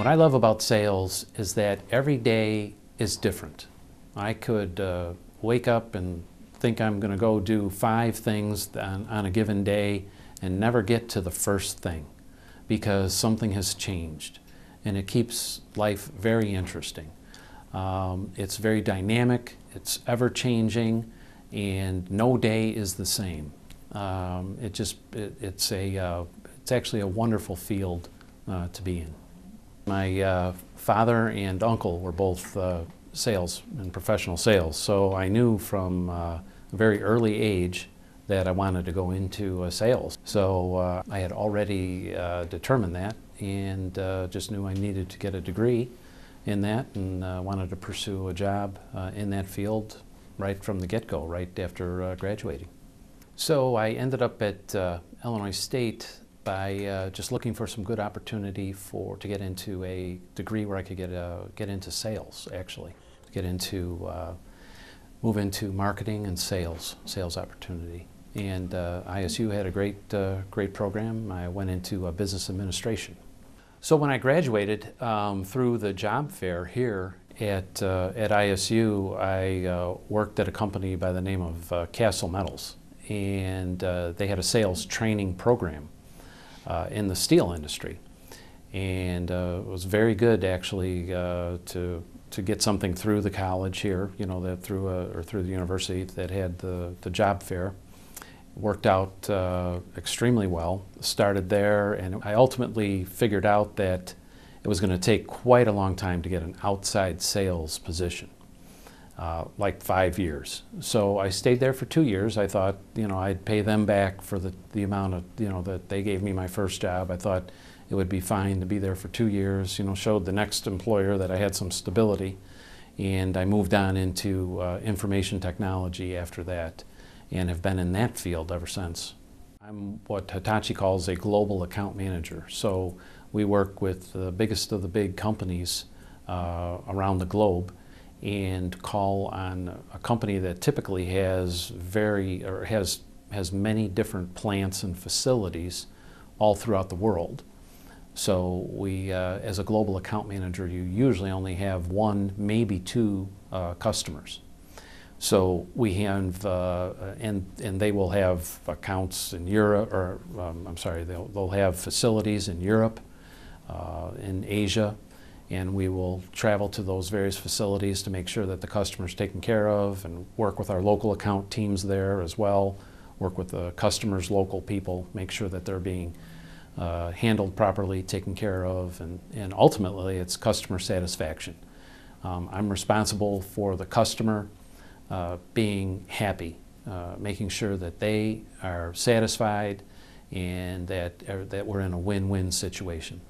What I love about sales is that every day is different. I could wake up and think I'm going to go do 5 things on a given day and never get to the first thing because something has changed, and it keeps life very interesting. It's very dynamic, it's ever-changing, and no day is the same. It's actually a wonderful field to be in. My father and uncle were both sales and professional sales, so I knew from a very early age that I wanted to go into sales. So I had already determined that, and just knew I needed to get a degree in that, and wanted to pursue a job in that field right from the get-go, right after graduating. So I ended up at Illinois State by just looking for some good opportunity to get into a degree where I could get into sales, actually. Move into marketing and sales opportunity. And ISU had a great program. I went into business administration. So when I graduated through the job fair here at ISU, I worked at a company by the name of Castle Metals. And they had a sales training program in the steel industry, and it was very good actually to get something through the college here, you know, that through the university that had the job fair. Worked out extremely well. Started there, and I ultimately figured out that it was going to take quite a long time to get an outside sales position. Like 5 years. So I stayed there for 2 years. I thought, you know, I'd pay them back for the amount of, you know, that they gave me my first job. I thought it would be fine to be there for 2 years, you know, showed the next employer that I had some stability. And I moved on into information technology after that, and have been in that field ever since. I'm what Hitachi calls a global account manager. So we work with the biggest of the big companies around the globe, and call on a company that typically has many different plants and facilities all throughout the world. So we, as a global account manager, you usually only have 1, maybe 2 customers. So we have, and they will have accounts in Europe, or I'm sorry, they'll have facilities in Europe, in Asia. And we will travel to those various facilities to make sure that the customer's taken care of, and work with our local account teams there as well, work with the customer's local people, make sure that they're being handled properly, taken care of, and ultimately it's customer satisfaction. I'm responsible for the customer being happy, making sure that they are satisfied and that we're in a win-win situation.